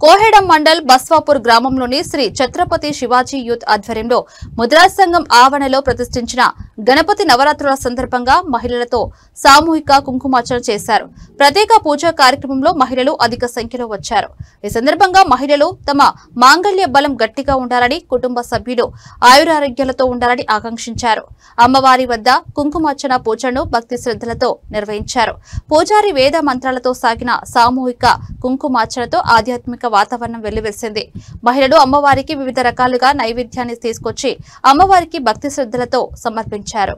కోహెడ మండల్ బస్వాపూర్ గ్రామంలోని శ్రీ ఛత్రపతి శివాజీ యూత్ ఆధ్వర్యంలో ముద్రా సంఘం ఆవరణలో ప్రతిష్ఠించిన గణపతి నవరాత్రుల సందర్భంగా మహిళలతో సామూహిక కుంకుమార్చన చేశారు. ప్రత్యేక పూజా కార్యక్రమంలో మహిళలు అధిక సంఖ్యలో వచ్చారు. ఈ సందర్భంగా మహిళలు తమ మాంగళ్య బలం గట్టిగా ఉండాలని, కుటుంబ సభ్యులు ఆయురారోగ్యాలతో ఉండాలని ఆకాంక్షించారు. అమ్మవారి వద్ద కుంకుమార్చన పూజను భక్తి శ్రద్ధలతో నిర్వహించారు. పూజారి వేద మంత్రాలతో సాగిన సామూహిక కుంకుమార్చనతో ఆధ్యాత్మిక వాతావరణం వెల్లివిరిసింది. మహిళలు అమ్మవారికి వివిధ రకాలుగా నైవేద్యాన్ని తీసుకొచ్చి అమ్మవారికి భక్తి శ్రద్ధలతో సమర్పించారు.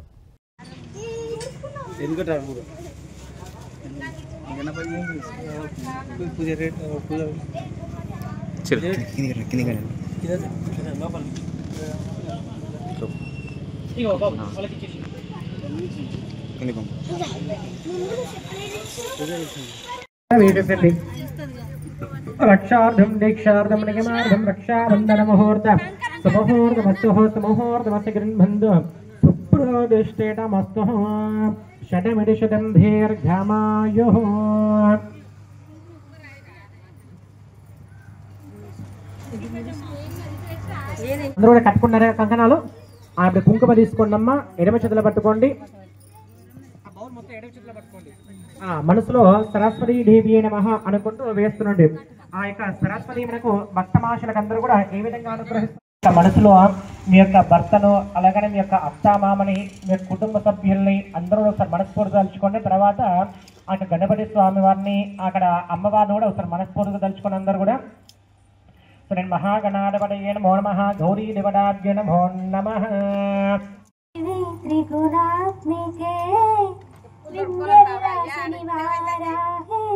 रक्षार्धम दीक्षार्धम निगमार्धम रक्षाबंधन मुहूर्त सुमुहूर्तमस्तु सुमुहूर्तमस्य गृह्णन्धु सुप्रदिष्टेतमस्तु शतमितिशतं दीर्घमायुः అందరూ కూడా కట్టుకున్నారా కంకణాలు? ఆవిడ కుంకుమ తీసుకోండమ్మా, ఎడమ చేతులు పట్టుకోండి. మనసులో సరస్వతి దేవి నమః అనుకుంటూ వేస్తుండండి. ఆ యొక్క సరస్వతి మనకు భక్తమాషులకు అందరూ కూడా ఏ విధంగా అనుగ్రహిస్తారు? మనసులో మీ యొక్క భర్తను, అలాగనే మీ యొక్క అత్తామామని, మీ యొక్క కుటుంబ సభ్యుల్ని అందరూ ఒకసారి మనస్ఫూర్తిగా తలుచుకోండి. తర్వాత ఆ యొక్క గణపతి స్వామి వారిని, అక్కడ అమ్మవారిని కూడా ఒకసారి మనస్ఫూర్తిగా తలుచుకోండి అందరూ కూడా. సో నేను మహాగణాధిపతయే నమో నమః, గౌరీ దేవతాభ్యో నమో నమః.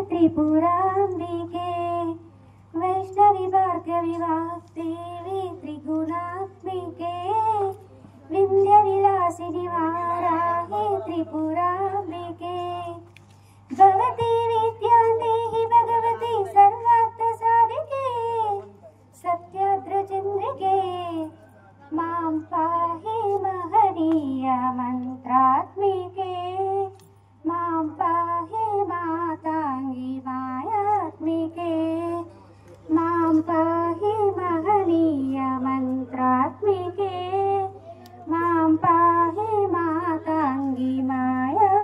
त्रिपुरांबिके वैष्णवी भार्गवी वाग्देवी त्रिगुणात्मिके विंध्य विलासिनी वाराहे त्रिपुरांबिके भवती विद्या